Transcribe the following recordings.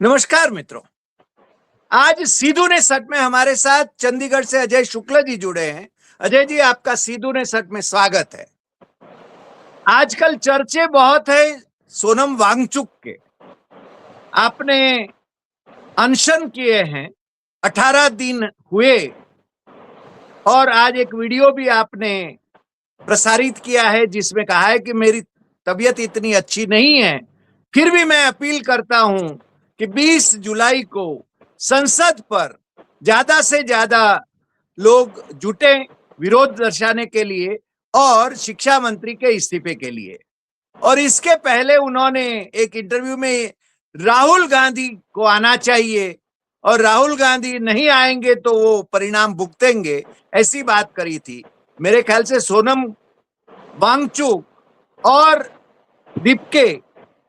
नमस्कार मित्रों। आज सीधू ने सट में हमारे साथ चंडीगढ़ से अजय शुक्ला जी जुड़े हैं। अजय जी, आपका सीधू ने सट में स्वागत है। आजकल चर्चे बहुत है सोनम वांगचुक के। आपने अनशन किए हैं, 18 दिन हुए और आज एक वीडियो भी आपने प्रसारित किया है जिसमें कहा है कि मेरी तबीयत इतनी अच्छी नहीं है, फिर भी मैं अपील करता हूं कि 20 जुलाई को संसद पर ज्यादा से ज्यादा लोग जुटे विरोध दर्शाने के लिए और शिक्षा मंत्री के इस्तीफे के लिए। और इसके पहले उन्होंने एक इंटरव्यू में राहुल गांधी को आना चाहिए और राहुल गांधी नहीं आएंगे तो वो परिणाम भुगतेंगे, ऐसी बात करी थी। मेरे ख्याल से सोनम वांगचुक और दीपके,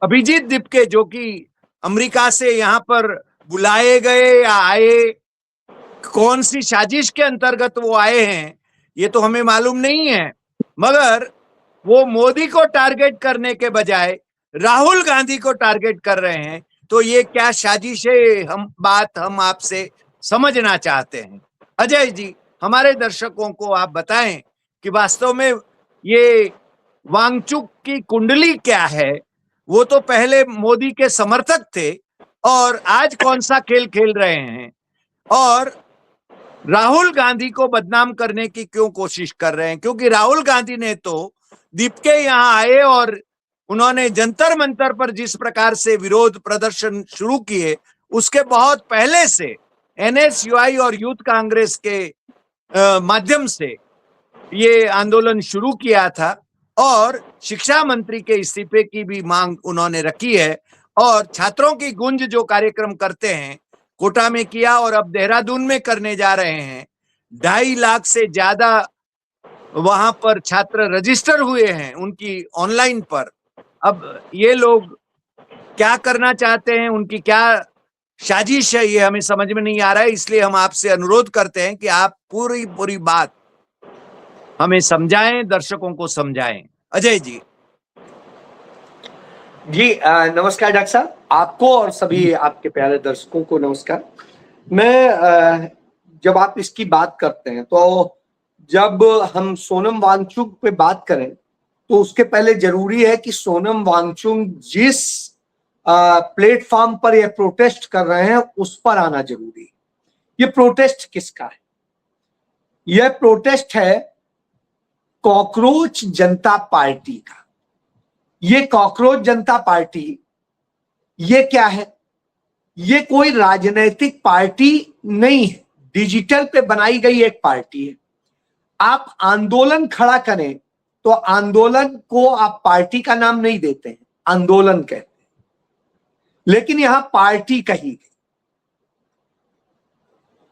अभिजीत दीपके, जो कि अमेरिका से यहाँ पर बुलाए गए या आए, कौन सी साजिश के अंतर्गत वो आए हैं ये तो हमें मालूम नहीं है, मगर वो मोदी को टारगेट करने के बजाय राहुल गांधी को टारगेट कर रहे हैं। तो ये क्या साजिश है, हम आपसे समझना चाहते हैं। अजय जी, हमारे दर्शकों को आप बताएं कि वास्तव में ये वांगचुक की कुंडली क्या है। वो तो पहले मोदी के समर्थक थे और आज कौन सा खेल खेल रहे हैं और राहुल गांधी को बदनाम करने की क्यों कोशिश कर रहे हैं, क्योंकि राहुल गांधी ने तो दीपके यहाँ आए और उन्होंने जंतर मंतर पर जिस प्रकार से विरोध प्रदर्शन शुरू किए उसके बहुत पहले से एनएसयूआई और यूथ कांग्रेस के माध्यम से ये आंदोलन शुरू किया था और शिक्षा मंत्री के इस्तीफे की भी मांग उन्होंने रखी है। और छात्रों की गूंज जो कार्यक्रम करते हैं, कोटा में किया और अब देहरादून में करने जा रहे हैं। 2.5 लाख से ज्यादा वहां पर छात्र रजिस्टर हुए हैं उनकी ऑनलाइन पर। अब ये लोग क्या करना चाहते हैं, उनकी क्या साजिश है, ये हमें समझ में नहीं आ रहा है। इसलिए हम आपसे अनुरोध करते हैं कि आप पूरी पूरी बात हमें समझाएं, दर्शकों को समझाएं। अजय जी। जी नमस्कार डॉक्टर साहब, आपको और सभी आपके प्यारे दर्शकों को नमस्कार। मैं जब आप इसकी बात करते हैं तो जब हम सोनम वांगचुक पे बात करें तो उसके पहले जरूरी है कि सोनम वांगचुक जिस प्लेटफॉर्म पर यह प्रोटेस्ट कर रहे हैं उस पर आना जरूरी है। ये प्रोटेस्ट किसका है? यह प्रोटेस्ट है कॉकरोच जनता पार्टी का। ये कॉकरोच जनता पार्टी ये क्या है? ये कोई राजनीतिक पार्टी नहीं है, डिजिटल पे बनाई गई एक पार्टी है। आप आंदोलन खड़ा करें तो आंदोलन को आप पार्टी का नाम नहीं देते हैं, आंदोलन कहते हैं, लेकिन यहां पार्टी कही गई।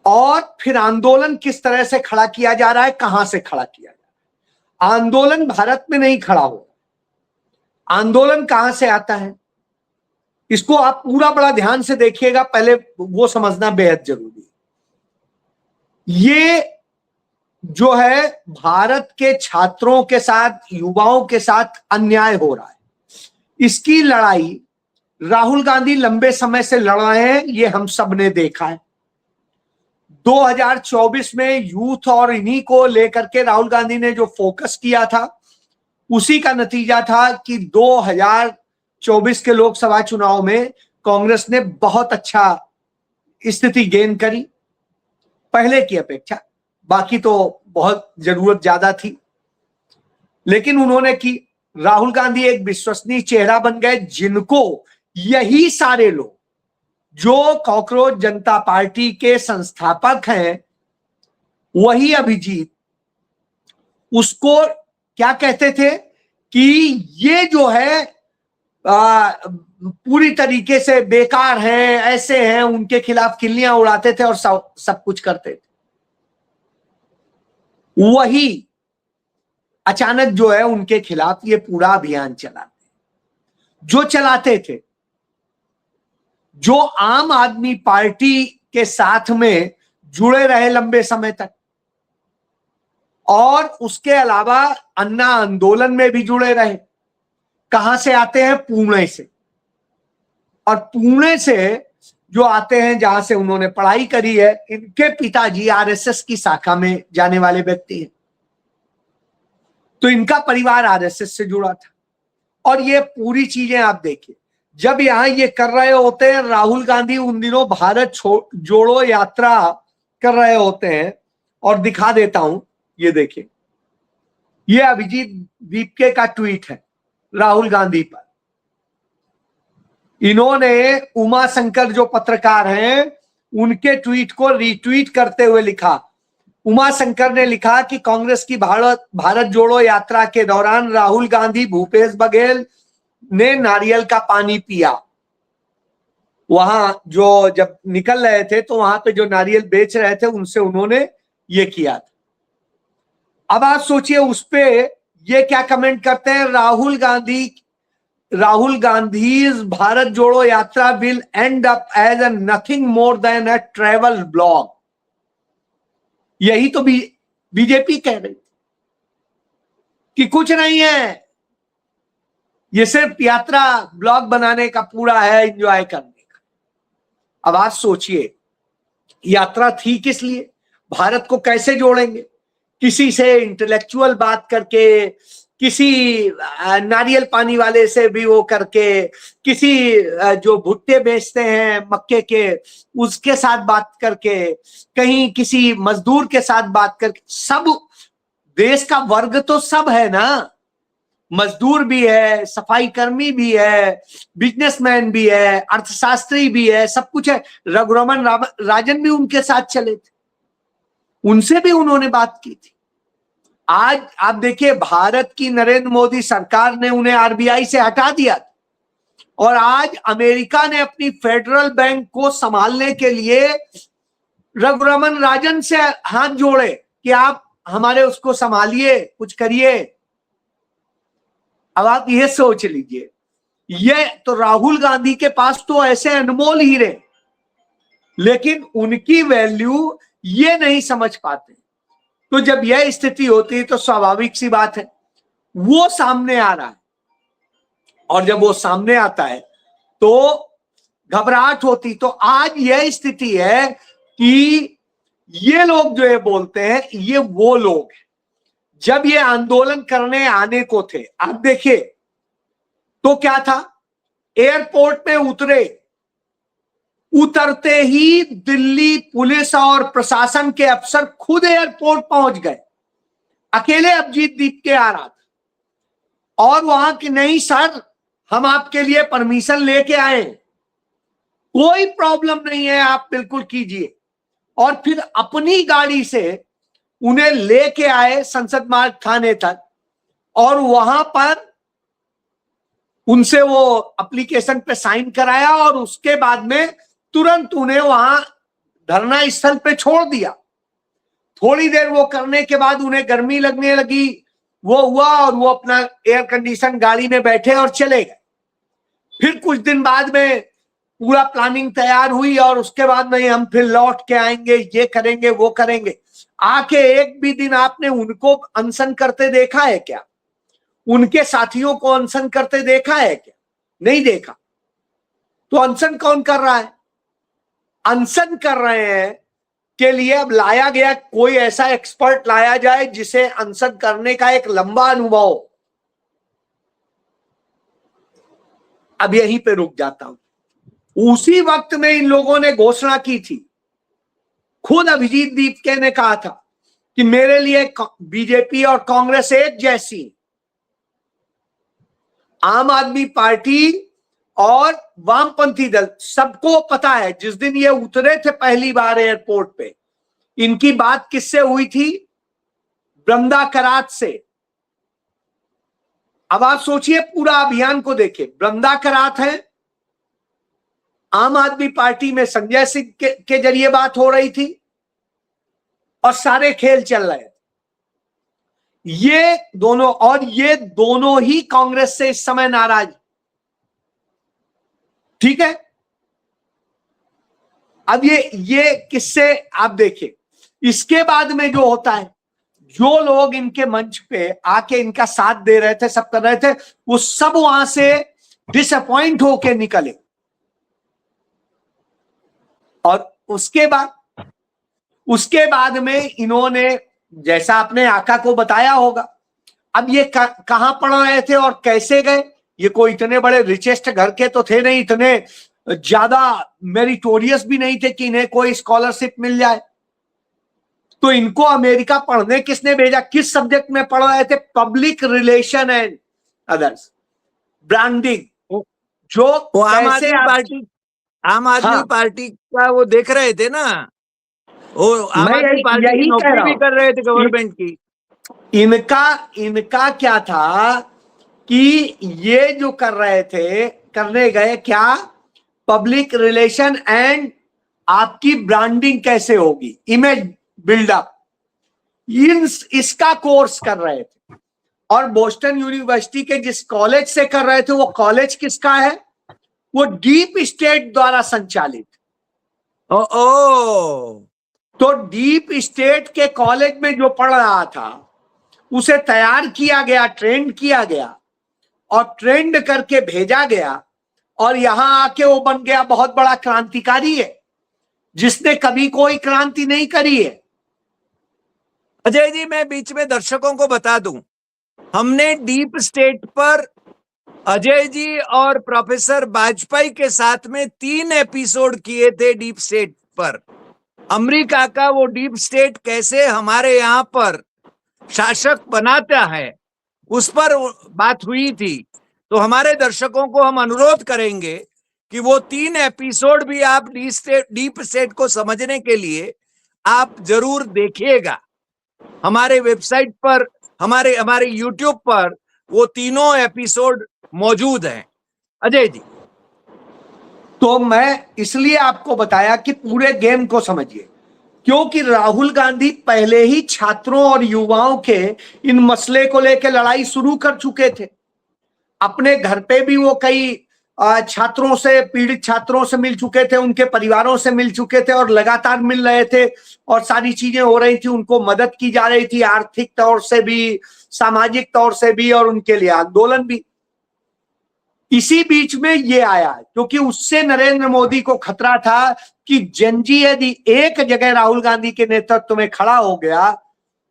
और फिर आंदोलन किस तरह से खड़ा किया जा रहा है, कहां से खड़ा किया जा रहा है? आंदोलन भारत में नहीं खड़ा हो, आंदोलन कहां से आता है इसको आप पूरा बड़ा ध्यान से देखिएगा, पहले वो समझना बेहद जरूरी है। ये जो है भारत के छात्रों के साथ, युवाओं के साथ अन्याय हो रहा है। इसकी लड़ाई राहुल गांधी लंबे समय से लड़ रहे हैं, ये हम सब ने देखा है। 2024 में यूथ और इन्हीं को लेकर के राहुल गांधी ने जो फोकस किया था उसी का नतीजा था कि 2024 के लोकसभा चुनाव में कांग्रेस ने बहुत अच्छा स्थिति गेन करी पहले की अपेक्षा। बाकी तो बहुत जरूरत ज्यादा थी, लेकिन उन्होंने की। राहुल गांधी एक विश्वसनीय चेहरा बन गए, जिनको यही सारे लोग जो कॉकरोच जनता पार्टी के संस्थापक हैं, वही अभिजीत उसको क्या कहते थे कि ये जो है पूरी तरीके से बेकार हैं, ऐसे हैं, उनके खिलाफ खिल्लियां उड़ाते थे और सब कुछ करते थे। वही अचानक जो है उनके खिलाफ ये पूरा अभियान चलाते, जो चलाते थे, जो आम आदमी पार्टी के साथ में जुड़े रहे लंबे समय तक और उसके अलावा अन्ना आंदोलन में भी जुड़े रहे। कहां से आते हैं? पुणे से। और पुणे से जो आते हैं जहां से उन्होंने पढ़ाई करी है, इनके पिताजी आरएसएस की शाखा में जाने वाले व्यक्ति हैं, तो इनका परिवार आरएसएस से जुड़ा था। और ये पूरी चीजें आप देखिए, जब यहां ये कर रहे होते हैं, राहुल गांधी उन दिनों भारत जोड़ो यात्रा कर रहे होते हैं, और दिखा देता हूं, ये देखिए, ये अभिजीत दीपके का ट्वीट है राहुल गांधी पर। इन्होंने उमा शंकर जो पत्रकार हैं उनके ट्वीट को रीट्वीट करते हुए लिखा, उमा शंकर ने लिखा कि कांग्रेस की भारत जोड़ो यात्रा के दौरान राहुल गांधी भूपेश बघेल ने नारियल का पानी पिया। वहां जो जब निकल रहे थे तो वहां पे जो नारियल बेच रहे थे उनसे उन्होंने ये किया था। अब आप सोचिए उस पे ये क्या कमेंट करते हैं, राहुल गांधी's भारत जोड़ो यात्रा will end up as a nothing more than a travel blog। यही तो बीजेपी कह रही कि कुछ नहीं है, ये सिर्फ यात्रा ब्लॉग बनाने का पूरा है, एंजॉय करने का। अब आप सोचिए यात्रा थी किस लिए, भारत को कैसे जोड़ेंगे, किसी से इंटेलेक्चुअल बात करके, किसी नारियल पानी वाले से भी वो करके, किसी जो भुट्टे बेचते हैं मक्के के उसके साथ बात करके, कहीं किसी मजदूर के साथ बात करके। सब देश का वर्ग तो सब है ना, मजदूर भी है, सफाई कर्मी भी है, बिजनेसमैन भी है, अर्थशास्त्री भी है, सब कुछ है। रघुरामन राजन भी उनके साथ चले थे, उनसे भी उन्होंने बात की थी। आज आप देखिए भारत की नरेंद्र मोदी सरकार ने उन्हें आरबीआई से हटा दिया और आज अमेरिका ने अपनी फेडरल बैंक को संभालने के लिए रघुरामन राजन से हाथ जोड़े कि आप हमारे उसको संभालिए, कुछ करिए। अब आप ये सोच लीजिए, ये तो राहुल गांधी के पास तो ऐसे अनमोल हीरे, लेकिन उनकी वैल्यू ये नहीं समझ पाते। तो जब यह स्थिति होती है तो स्वाभाविक सी बात है वो सामने आ रहा है, और जब वो सामने आता है तो घबराहट होती। तो आज यह स्थिति है कि ये लोग जो ये बोलते हैं ये वो लोग हैं जब ये आंदोलन करने आने को थे। आप देखिए तो क्या था, एयरपोर्ट में उतरते ही दिल्ली पुलिस और प्रशासन के अफसर खुद एयरपोर्ट पहुंच गए। अकेले अभिजीत दीपके आ रहा था और वहां की नहीं सर, हम आपके लिए परमिशन लेके आए, कोई प्रॉब्लम नहीं है, आप बिल्कुल कीजिए। और फिर अपनी गाड़ी से उन्हें लेके आए संसद मार्ग थाने तक, और वहां पर उनसे वो एप्लीकेशन पे साइन कराया और उसके बाद में तुरंत उन्हें वहां धरना स्थल पे छोड़ दिया। थोड़ी देर वो करने के बाद उन्हें गर्मी लगने लगी, वो हुआ और वो अपना एयर कंडीशन गाड़ी में बैठे और चले गए। फिर कुछ दिन बाद में पूरा प्लानिंग तैयार हुई और उसके बाद में हम फिर लौट के आएंगे, ये करेंगे वो करेंगे। आके एक भी दिन आपने उनको अनशन करते देखा है क्या? उनके साथियों को अनशन करते देखा है क्या? नहीं देखा। तो अनशन कौन कर रहा है? अनशन कर रहे हैं के लिए अब लाया गया कोई ऐसा एक्सपर्ट लाया जाए जिसे अनशन करने का एक लंबा अनुभव हो। अब यहीं पे रुक जाता हूं। उसी वक्त में इन लोगों ने घोषणा की थी, खुद अभिजीत दीपके ने कहा था कि मेरे लिए बीजेपी और कांग्रेस एक जैसी, आम आदमी पार्टी और वामपंथी दल सबको पता है। जिस दिन ये उतरे थे पहली बार एयरपोर्ट पे, इनकी बात किससे हुई थी? वृंदा करात से। अब आप सोचिए पूरा अभियान को देखिए, वृंदा करात है, आम आदमी पार्टी में संजय सिंह के जरिए बात हो रही थी और सारे खेल चल रहे थे। ये दोनों ही कांग्रेस से इस समय नाराज। ठीक है, अब ये किससे आप देखिए। इसके बाद में जो होता है, जो लोग इनके मंच पे आके इनका साथ दे रहे थे, सब कर रहे थे, वो सब वहां से डिसअपॉइंट होके निकले। और उसके बाद में इन्होंने, जैसा आपने आका को बताया होगा, अब ये कहां पढ़ रहे थे और कैसे गए? ये कोई इतने बड़े रिचेस्ट घर के तो थे नहीं, इतने ज्यादा मेरिटोरियस भी नहीं थे कि इन्हें कोई स्कॉलरशिप मिल जाए। तो इनको अमेरिका पढ़ने किसने भेजा? किस सब्जेक्ट में पढ़ रहे थे? Public relation and others, branding. जो वो आम आदमी पार्टी का वो देख रहे थे ना, वो आम आदमी पार्टी की नौकरी भी कर रहे थे गवर्नमेंट की। इनका क्या था कि ये जो कर रहे थे, करने गए क्या? पब्लिक रिलेशन एंड आपकी ब्रांडिंग कैसे होगी, इमेज बिल्डअप, इसका कोर्स कर रहे थे। और बोस्टन यूनिवर्सिटी के जिस कॉलेज से कर रहे थे, वो कॉलेज किसका है? वो डीप स्टेट द्वारा संचालित। तो डीप स्टेट के कॉलेज में जो पढ़ रहा था, उसे तैयार किया गया, ट्रेंड किया गया और ट्रेंड करके भेजा गया, और यहां आके वो बन गया बहुत बड़ा क्रांतिकारी है, जिसने कभी कोई क्रांति नहीं करी है। अजय जी, मैं बीच में दर्शकों को बता दूं, हमने डीप स्टेट पर अजय जी और प्रोफेसर वाजपेयी के साथ में 3 एपिसोड किए थे डीप स्टेट पर। अमेरिका का वो डीप स्टेट कैसे हमारे यहाँ पर शासक बनाता है, उस पर बात हुई थी। तो हमारे दर्शकों को हम अनुरोध करेंगे कि वो 3 एपिसोड भी आप डीप स्टेट को समझने के लिए आप जरूर देखिएगा। हमारे वेबसाइट पर, हमारे यूट्यूब पर वो तीनों एपिसोड मौजूद हैं। अजय जी, तो मैं इसलिए आपको बताया कि पूरे गेम को समझिए, क्योंकि राहुल गांधी पहले ही छात्रों और युवाओं के इन मसले को लेकर लड़ाई शुरू कर चुके थे। अपने घर पे भी वो कई छात्रों से, पीड़ित छात्रों से मिल चुके थे, उनके परिवारों से मिल चुके थे और लगातार मिल रहे थे, और सारी चीजें हो रही थी, उनको मदद की जा रही थी, आर्थिक तौर से भी, सामाजिक तौर से भी, और उनके लिए आंदोलन भी। इसी बीच में ये आया, क्योंकि उससे नरेंद्र मोदी को खतरा था कि जनजी यदि एक जगह राहुल गांधी के नेतृत्व में खड़ा हो गया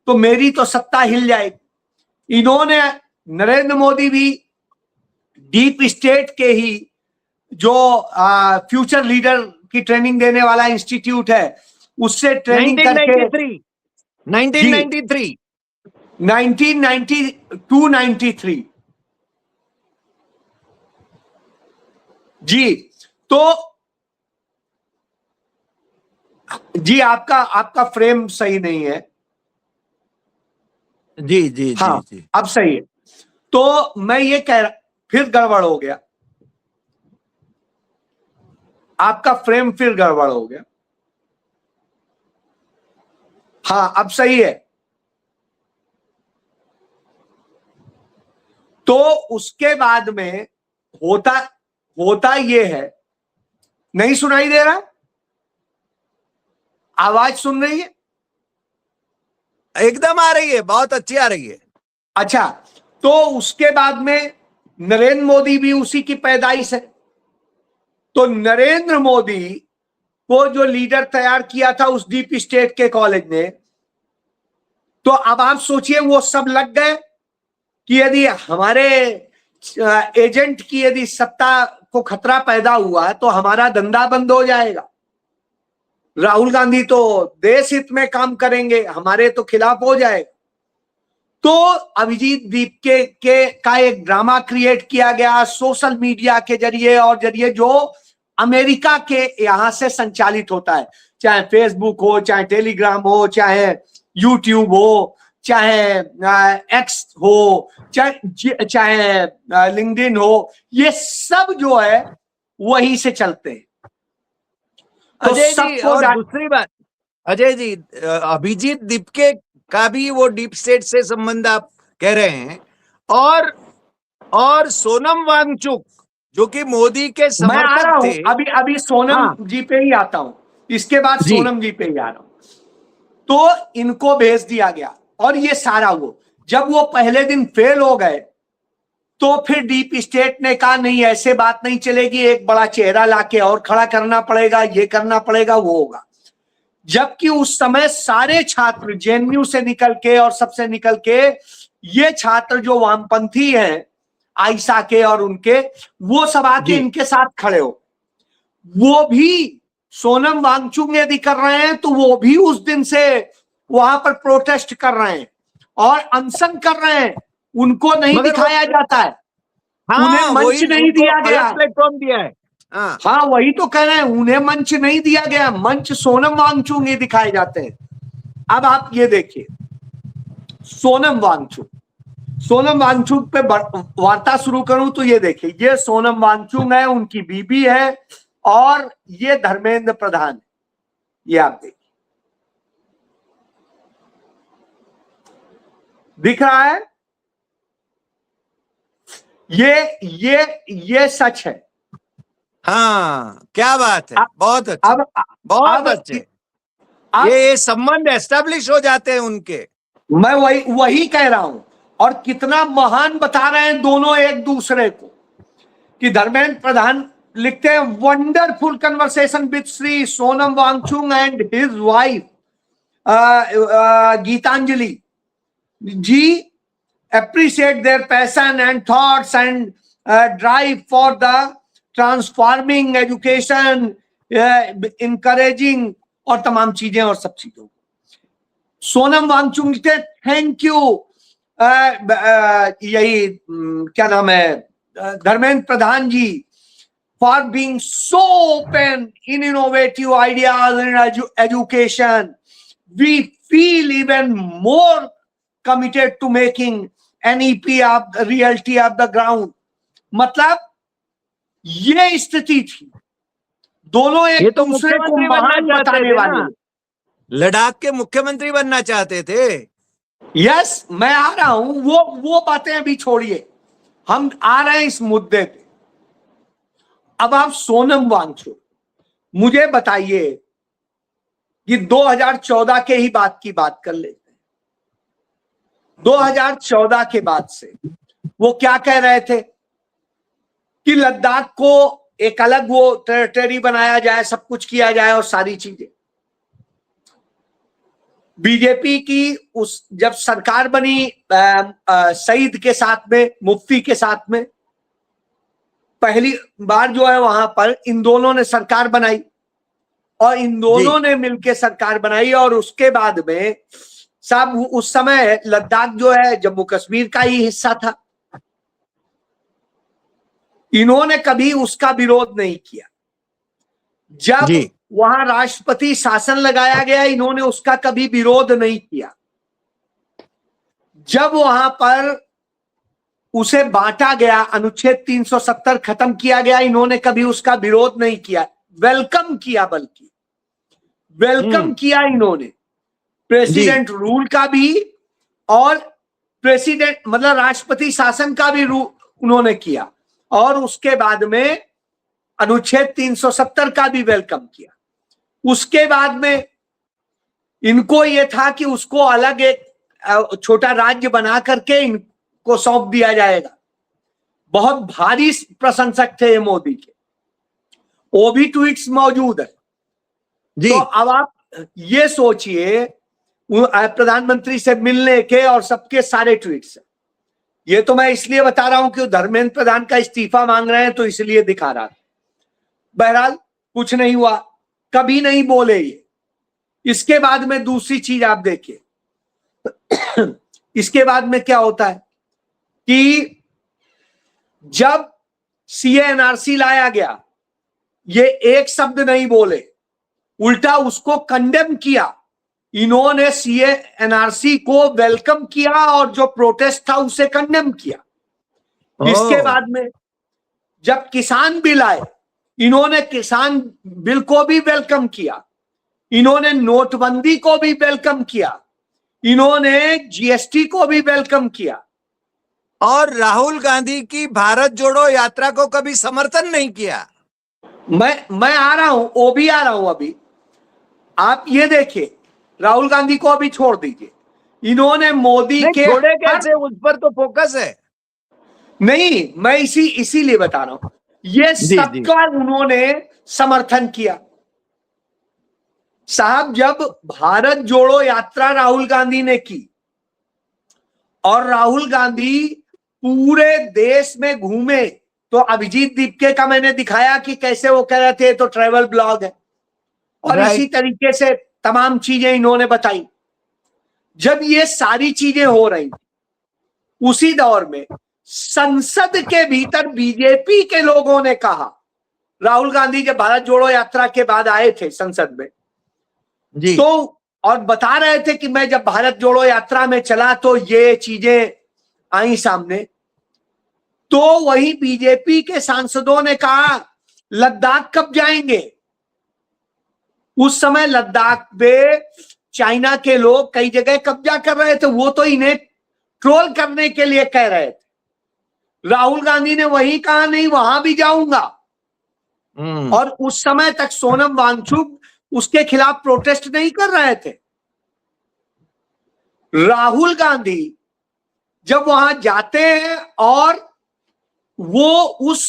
तो मेरी तो सत्ता हिल जाएगी। इन्होंने, नरेंद्र मोदी भी डीप स्टेट के ही जो फ्यूचर लीडर की ट्रेनिंग देने वाला इंस्टीट्यूट है, उससे ट्रेनिंग करके 1993 जी। तो जी, आपका फ्रेम सही नहीं है। जी जी हाँ, जी, अब सही है। तो मैं ये कह रहा, फिर गड़बड़ हो गया, आपका फ्रेम फिर गड़बड़ हो गया। हाँ, अब सही है। तो उसके बाद में होता ये है, नहीं सुनाई दे रहा? आवाज सुन रही है? एकदम आ रही है, बहुत अच्छी आ रही है। अच्छा, तो उसके बाद में नरेंद्र मोदी भी उसी की पैदाइश है। तो नरेंद्र मोदी को जो लीडर तैयार किया था उस डीप स्टेट के कॉलेज ने, तो अब आप सोचिए वो सब लग गए कि यदि हमारे एजेंट की यदि सत्ता को खतरा पैदा हुआ तो हमारा धंधा बंद हो जाएगा। राहुल गांधी तो देश हित में काम करेंगे, हमारे तो खिलाफ हो जाएगा। तो अभिजीत दीपके का एक ड्रामा क्रिएट किया गया सोशल मीडिया के जरिए और जरिए, जो अमेरिका के यहां से संचालित होता है, चाहे फेसबुक हो, चाहे टेलीग्राम हो, चाहे यूट्यूब हो, चाहे एक्स हो, चाहे लिंक्डइन हो, ये सब जो है वहीं से चलते हैं। तो अजय जी, और दूसरी बात, अजय जी, अभिजीत दीपके का भी वो डीप स्टेट से संबंध आप कह रहे हैं, और सोनम वांगचुक जो कि मोदी के समर्थक थे। अभी सोनम जी पे ही आता हूं, इसके बाद सोनम जी पे ही आ रहा हूं। तो इनको भेज दिया गया, और ये सारा वो, जब वो पहले दिन फेल हो गए तो फिर डीप स्टेट ने कहा नहीं, ऐसे बात नहीं चलेगी, एक बड़ा चेहरा लाके और खड़ा करना पड़ेगा, ये करना पड़ेगा, वो होगा। जबकि उस समय सारे छात्र जेएनयू से निकल के और सबसे निकल के ये छात्र जो वामपंथी हैं आयशा के और उनके, वो सब आके इनके साथ खड़े हो। वो भी सोनम वांगचुक यदि कर रहे हैं तो वो भी उस दिन से वहां पर प्रोटेस्ट कर रहे हैं और अनशन कर रहे हैं। उनको नहीं दिखाया जाता है, उन्हें मंच नहीं दिया गया, प्लेटफॉर्म दिया है। हाँ वही तो कह रहे हैं, उन्हें मंच नहीं दिया गया, मंच सोनम वांगचुक ही दिखाए जाते हैं। अब आप ये देखिए, सोनम वांगचुक पे वार्ता शुरू करूं तो ये देखिए, ये सोनम वांगचुक है, उनकी बीबी है, और ये धर्मेंद्र प्रधान, ये आप देखिए, दिख रहा है, ये सच है। हाँ, क्या बात है, बहुत अच्छा, बहुत अच्छे। ये संबंध एस्टेब्लिश हो जाते हैं उनके। मैं वही कह रहा हूं, और कितना महान बता रहे हैं दोनों एक दूसरे को, कि धर्मेंद्र प्रधान लिखते हैं, wonderful conversation with Shri Sonam Wangchuk and his wife Geetanjali ji, appreciate their passion and thoughts and drive for the transforming education, encouraging और तमाम चीजें और सब चीजों। सोनम वांगचुक के थैंक यू, यही क्या नाम है, धर्मेंद्र प्रधान जी, for being so open in innovative ideas in education. We feel even more committed to making NEP of the reality of the ground. मतलब ये स्थिति थी, दोनों एक दूसरे को महान बताने वाले। लद्दाख के मुख्यमंत्री बनना चाहते थे। यस, मैं आ रहा हूं, वो बातें अभी छोड़िए, हम आ रहे हैं इस मुद्दे पे। अब आप सोनम वांगचुक मुझे बताइए कि 2014 के ही बात की बात कर लेते हैं। 2014 के बाद से वो क्या कह रहे थे कि लद्दाख को एक अलग वो टेरिटरी बनाया जाए, सब कुछ किया जाए और सारी चीजें। बीजेपी की उस जब सरकार बनी सईद के साथ में, मुफ्ती के साथ में, पहली बार जो है वहां पर इन दोनों ने सरकार बनाई और इन दोनों ने मिलकर सरकार बनाई, और उसके बाद में सब उस समय लद्दाख जो है जम्मू कश्मीर का ही हिस्सा था। इन्होंने कभी उसका विरोध नहीं किया। जब वहां राष्ट्रपति शासन लगाया गया, इन्होंने उसका कभी विरोध नहीं किया। जब वहां पर उसे बांटा गया, अनुच्छेद 370 खत्म किया गया, इन्होंने कभी उसका विरोध नहीं किया, वेलकम किया, बल्कि वेलकम किया इन्होंने प्रेसिडेंट रूल का भी, और प्रेसिडेंट मतलब राष्ट्रपति शासन का भी उन्होंने किया, और उसके बाद में अनुच्छेद 370 का भी वेलकम किया। उसके बाद में इनको यह था कि उसको अलग एक छोटा राज्य बना करके इनको सौंप दिया जाएगा। बहुत भारी प्रशंसक थे ये मोदी के, वो भी ट्वीट्स मौजूद है। तो अब आप ये सोचिए, प्रधानमंत्री से मिलने के और सबके सारे ट्वीट्स। ये तो मैं इसलिए बता रहा हूं कि धर्मेंद्र प्रधान का इस्तीफा मांग रहे हैं, तो इसलिए दिखा रहा था। बहरहाल कुछ नहीं हुआ, कभी नहीं बोले ये। इसके बाद में दूसरी चीज आप देखिए, इसके बाद में क्या होता है कि जब सीए एनआरसी लाया गया, ये एक शब्द नहीं बोले, उल्टा उसको कंडेम किया। इन्होंने सीए एनआरसी को वेलकम किया और जो प्रोटेस्ट था उसे कंडेम किया। इसके बाद में जब किसान बिल आए, इन्होंने किसान बिल को भी वेलकम किया, इन्होंने नोटबंदी को भी वेलकम किया, इन्होंने जीएसटी को भी वेलकम किया, और राहुल गांधी की भारत जोड़ो यात्रा को कभी समर्थन नहीं किया। मैं आ रहा हूं, वो भी आ रहा हूं। अभी आप ये देखिए, राहुल गांधी को अभी छोड़ दीजिए, इन्होंने मोदी के छोड़े कैसे, उस पर तो फोकस है। नहीं, मैं इसीलिए बता रहा हूं, ये सबका उन्होंने समर्थन किया। साहब, जब भारत जोड़ो यात्रा राहुल गांधी ने की और राहुल गांधी पूरे देश में घूमे, तो अभिजीत दीपके का मैंने दिखाया कि कैसे वो कह रहे थे तो ट्रैवल ब्लॉग है, और इसी तरीके से तमाम चीजें इन्होंने बताई। जब ये सारी चीजें हो रही, उसी दौर में संसद के भीतर बीजेपी के लोगों ने कहा, राहुल गांधी जब भारत जोड़ो यात्रा के बाद आए थे संसद में जी, तो और बता रहे थे कि मैं जब भारत जोड़ो यात्रा में चला तो ये चीजें आई सामने, तो वही बीजेपी के सांसदों ने कहा लद्दाख कब जाएंगे। उस समय लद्दाख में चाइना के लोग कई जगह कब्जा कर रहे थे, वो तो इन्हें ट्रोल करने के लिए कह रहे थे। राहुल गांधी ने वही कहा नहीं, वहां भी जाऊंगा। और उस समय तक सोनम वांगचुक उसके खिलाफ प्रोटेस्ट नहीं कर रहे थे। राहुल गांधी जब वहां जाते हैं और वो उस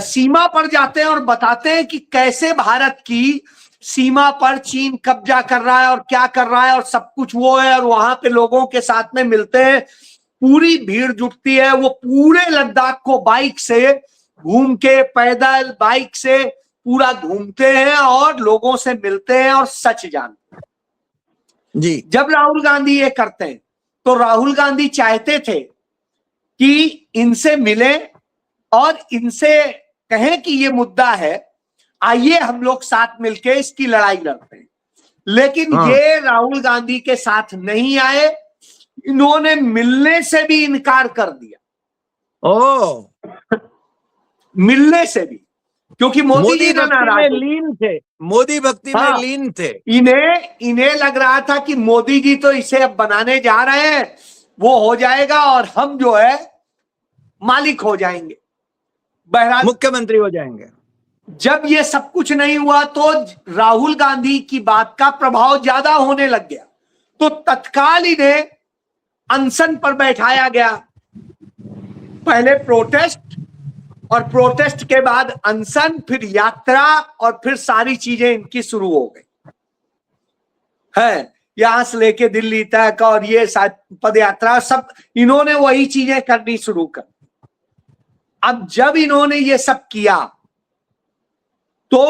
सीमा पर जाते हैं और बताते हैं कि कैसे भारत की सीमा पर चीन कब्जा कर रहा है और क्या कर रहा है और सब कुछ वो है, और वहां पे लोगों के साथ में मिलते हैं, पूरी भीड़ जुटती है, वो पूरे लद्दाख को बाइक से घूम के, पैदल बाइक से पूरा घूमते हैं और लोगों से मिलते हैं और सच जानते हैं जी। जब राहुल गांधी ये करते हैं तो राहुल गांधी चाहते थे कि इनसे मिले और इनसे कहें कि ये मुद्दा है, आइए हम लोग साथ मिलके इसकी लड़ाई लड़ते हैं। लेकिन ये राहुल गांधी के साथ नहीं आए, इन्होंने मिलने से भी इनकार कर दिया। मिलने से भी, क्योंकि मोदी जी नाराज लीन थे, मोदी भक्ति में लीन थे। इन्हें लग रहा था कि मोदी जी तो इसे अब बनाने जा रहे हैं, वो हो जाएगा और हम जो है मालिक हो जाएंगे, बहरहाल मुख्यमंत्री हो जाएंगे। जब ये सब कुछ नहीं हुआ तो राहुल गांधी की बात का प्रभाव ज्यादा होने लग गया, तो तत्काल इन्हें अनशन पर बैठाया गया। पहले प्रोटेस्ट, और प्रोटेस्ट के बाद अनशन, फिर यात्रा, और फिर सारी चीजें इनकी शुरू हो गई है, यहां से लेके दिल्ली तक, और ये पद यात्रा सब इन्होंने वही चीजें करनी शुरू कर। अब जब इन्होंने ये सब किया तो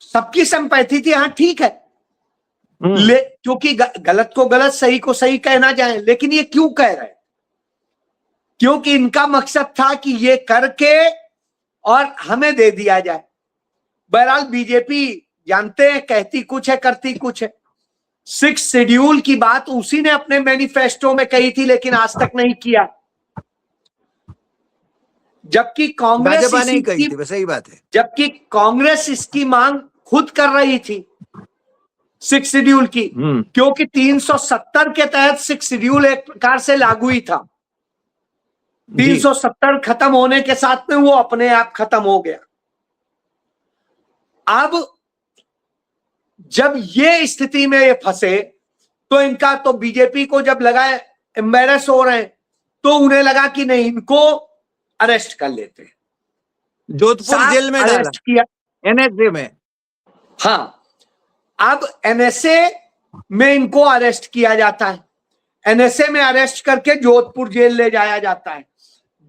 सबकी संपैथी थी, हाँ ठीक है, क्योंकि गलत को गलत, सही को सही कहना जाए। लेकिन ये क्यों कह रहे हैं? क्योंकि इनका मकसद था कि ये करके और हमें दे दिया जाए। बहरहाल बीजेपी जानते हैं, कहती कुछ है करती कुछ है। 6 शेड्यूल की बात उसी ने अपने मैनिफेस्टो में कही थी, लेकिन आज तक नहीं किया, जबकि कांग्रेस नहीं कही थी। सही बात है, जबकि कांग्रेस इसकी मांग खुद कर रही थी 6 शेड्यूल की, क्योंकि 370 के तहत 6 शेड्यूल एक प्रकार से लागू ही था। 370 खत्म होने के साथ में वो अपने आप खत्म हो गया। अब जब ये स्थिति में ये फंसे तो इनका तो बीजेपी को जब लगा एम्बेरस हो रहे हैं, तो उन्हें लगा कि नहीं, इनको अरेस्ट कर लेते हैं। जोधपुर जेल में अरेस्ट किया, एनएसए में। हाँ, अब एनएसए में इनको अरेस्ट किया जाता है। एनएसए में अरेस्ट करके जोधपुर जेल ले जाया जाता है।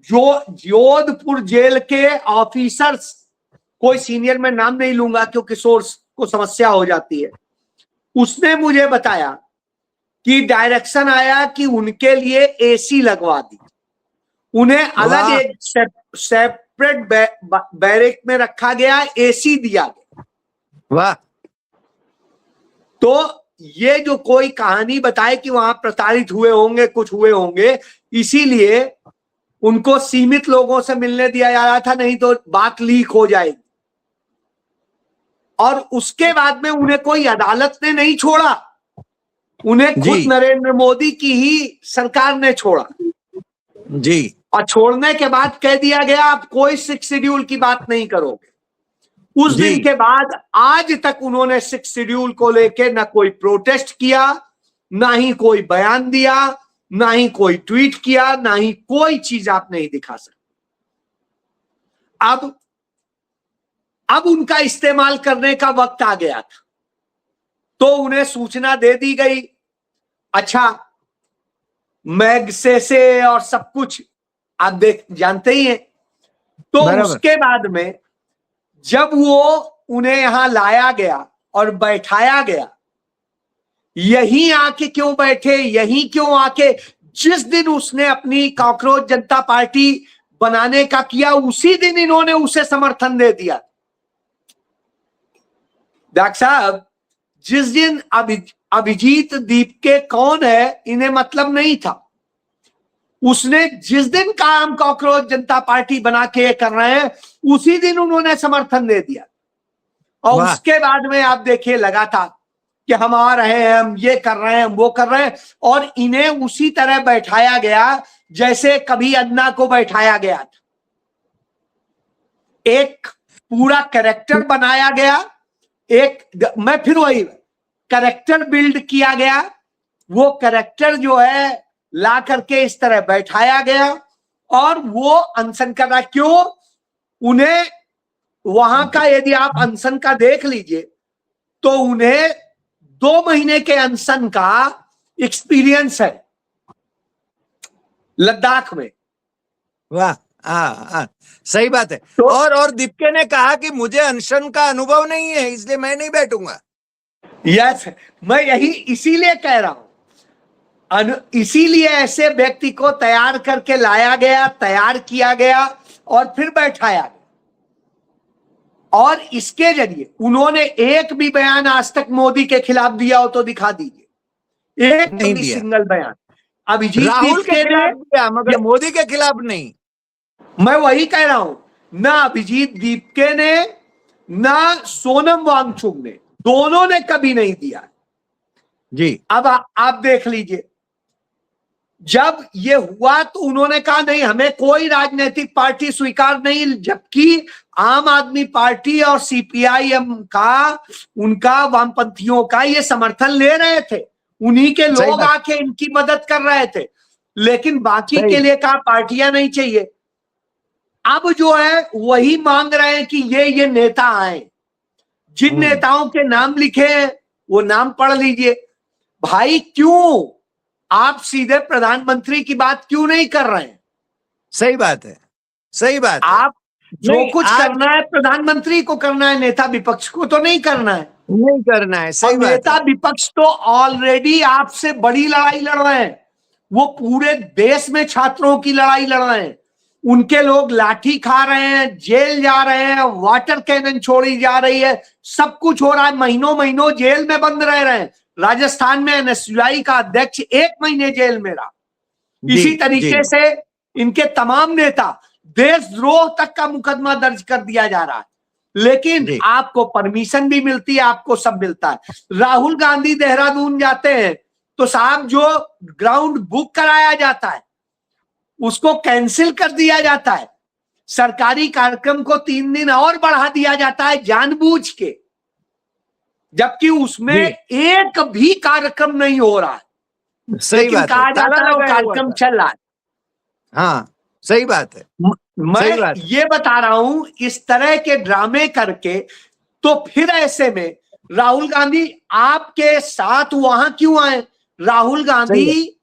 जो जोधपुर जेल के ऑफिसर्स, कोई सीनियर में नाम नहीं लूंगा क्योंकि सोर्स को समस्या हो जाती है, उसने मुझे बताया कि डायरेक्शन आया कि उनके लिए एसी लगवा दी, उन्हें अलग एक सेपरेट बैरक में रखा गया, एसी दिया गया। वाह। तो ये जो कोई कहानी बताए कि वहां प्रताड़ित हुए होंगे, कुछ हुए होंगे, इसीलिए उनको सीमित लोगों से मिलने दिया जा रहा था, नहीं तो बात लीक हो जाएगी। और उसके बाद में उन्हें कोई अदालत ने नहीं छोड़ा, उन्हें खुद नरेंद्र मोदी की ही सरकार ने छोड़ा जी। और छोड़ने के बाद कह दिया गया आप कोई 6 शेड्यूल की बात नहीं करोगे। उस दिन के बाद आज तक उन्होंने 6 शेड्यूल को लेके ना कोई प्रोटेस्ट किया, ना ही कोई बयान दिया, ना ही कोई ट्वीट किया, ना ही कोई चीज आप नहीं दिखा सकते। अब उनका इस्तेमाल करने का वक्त आ गया था, तो उन्हें सूचना दे दी गई। अच्छा, मैग्सेसे और सब कुछ आप जानते ही हैं। तो बराबर। उसके बाद में जब वो उन्हें यहां लाया गया और बैठाया गया, यहीं आके क्यों बैठे, यहीं क्यों आके, जिस दिन उसने अपनी कॉकरोच जनता पार्टी बनाने का किया, उसी दिन इन्होंने उसे समर्थन दे दिया। डॉक्टर साहब, जिस दिन अभिजीत दीपके कौन है इन्हें मतलब नहीं था, उसने जिस दिन काम कॉकरोच जनता पार्टी बना के कर रहे हैं, उसी दिन उन्होंने समर्थन दे दिया। और वाह। उसके बाद में आप देखिए लगा था कि हम आ रहे हैं, हम ये कर रहे हैं, हम वो कर रहे हैं, और इन्हें उसी तरह बैठाया गया जैसे कभी अन्ना को बैठाया गया था। एक पूरा कैरेक्टर बनाया गया, मैं फिर वही कैरेक्टर बिल्ड किया गया। वो कैरेक्टर जो है ला करके इस तरह बैठाया गया, और वो अनशन कर रहा। क्यों? उन्हें वहां का, यदि आप अनशन का देख लीजिए तो उन्हें 2 महीने के अनशन का एक्सपीरियंस है लद्दाख में। वाह। हाँ, सही बात है। तो और दीपके ने कहा कि मुझे अनशन का अनुभव नहीं है, इसलिए मैं नहीं बैठूंगा। यस, मैं यही इसीलिए कह रहा हूं, इसीलिए ऐसे व्यक्ति को तैयार करके लाया गया, तैयार किया गया और फिर बैठाया गया। और इसके जरिए उन्होंने एक भी बयान आज तक मोदी के खिलाफ दिया हो तो दिखा दीजिए, एक नहीं भी दिया। सिंगल बयान। अभिजीत राहुल के दीपके खिलाफ दिया, मगर ने, मोदी के खिलाफ नहीं। मैं वही कह रहा हूं, ना अभिजीत दीपके ने ना सोनम वांगचुक ने, दोनों ने कभी नहीं दिया जी। अब आप देख लीजिए, जब ये हुआ तो उन्होंने कहा नहीं, हमें कोई राजनीतिक पार्टी स्वीकार नहीं, जबकि आम आदमी पार्टी और सीपीआईएम का, उनका वामपंथियों का ये समर्थन ले रहे थे, उन्हीं के लोग आके इनकी मदद कर रहे थे, लेकिन बाकी के लिए कहा पार्टियां नहीं चाहिए। अब जो है वही मांग रहे हैं कि ये नेता आए, जिन नेताओं के नाम लिखे हैं वो नाम पढ़ लीजिए। भाई, क्यों आप सीधे प्रधानमंत्री की बात क्यों नहीं कर रहे हैं? सही बात है, सही बात है। आप जो कुछ करना है प्रधानमंत्री को करना है, नेता विपक्ष को तो नहीं करना है। नहीं करना है, सही बात है। नेता विपक्ष तो ऑलरेडी आपसे बड़ी लड़ाई लड़ रहे हैं, वो पूरे देश में छात्रों की लड़ाई लड़ रहे हैं, उनके लोग लाठी खा रहे हैं, जेल जा रहे हैं, वाटर कैनन छोड़ी जा रही है, सब कुछ हो रहा है, महीनों महीनों जेल में बंद रह रहे हैं। राजस्थान में एनएसयूआई का अध्यक्ष 1 महीने जेल में रहा। इसी तरीके से इनके तमाम नेता, देशद्रोह तक का मुकदमा दर्ज कर दिया जा रहा है, लेकिन आपको परमिशन भी मिलती है, आपको सब मिलता है। राहुल गांधी देहरादून जाते हैं तो साहब जो ग्राउंड बुक कराया जाता है उसको कैंसिल कर दिया जाता है, सरकारी कार्यक्रम को 3 दिन और बढ़ा दिया जाता है जानबूझ के, जबकि उसमें एक भी कार्यक्रम नहीं हो रहा है। सही बात है, कहा जाता है वो कार्यक्रम चल रहा है। हाँ, सही बात है। मैं ये बता रहा हूं, इस तरह के ड्रामे करके तो फिर ऐसे में राहुल गांधी आपके साथ वहां क्यों आए? राहुल गांधी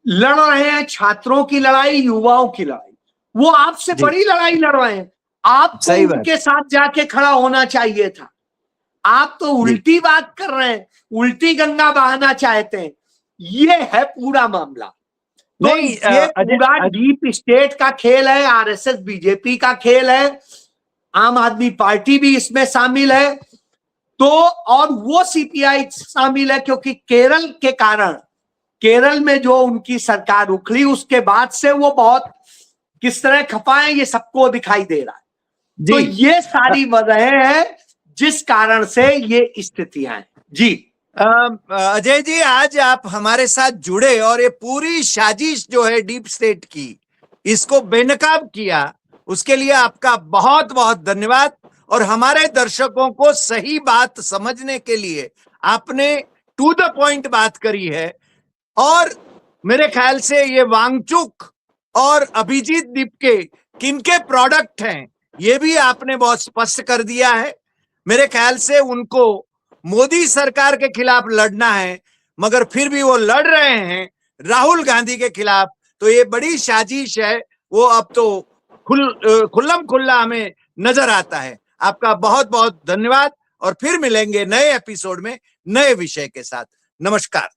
लड़ रहे हैं छात्रों की लड़ाई, युवाओं की लड़ाई, वो आपसे बड़ी लड़ाई लड़ रहे हैं। आपको उनके साथ जाके खड़ा होना चाहिए था। आप तो उल्टी बात कर रहे हैं, उल्टी गंगा बहाना चाहते हैं। ये है पूरा मामला। तो ये पूरा डीप स्टेट का खेल है, आरएसएस बीजेपी का खेल है, आम आदमी पार्टी भी इसमें शामिल है, तो और वो सीपीआई शामिल है, क्योंकि केरल के कारण, केरल में जो उनकी सरकार उखड़ी उसके बाद से वो बहुत किस तरह खपा है ये सबको दिखाई दे रहा है। तो ये सारी वजह है जिस कारण से ये स्थितियां हैं। जी अजय जी, आज आप हमारे साथ जुड़े और ये पूरी साजिश जो है डीप स्टेट की, इसको बेनकाब किया, उसके लिए आपका बहुत बहुत धन्यवाद। और हमारे दर्शकों को सही बात समझने के लिए आपने टू द पॉइंट बात करी है, और मेरे ख्याल से ये वांगचुक और अभिजीत दीपके किनके प्रोडक्ट हैं ये भी आपने बहुत स्पष्ट कर दिया है। मेरे ख्याल से उनको मोदी सरकार के खिलाफ लड़ना है, मगर फिर भी वो लड़ रहे हैं राहुल गांधी के खिलाफ। तो ये बड़ी साजिश है, वो अब तो खुल्लम खुल्ला हमें नजर आता है। आपका बहुत बहुत धन्यवाद और फिर मिलेंगे नए एपिसोड में नए विषय के साथ। नमस्कार।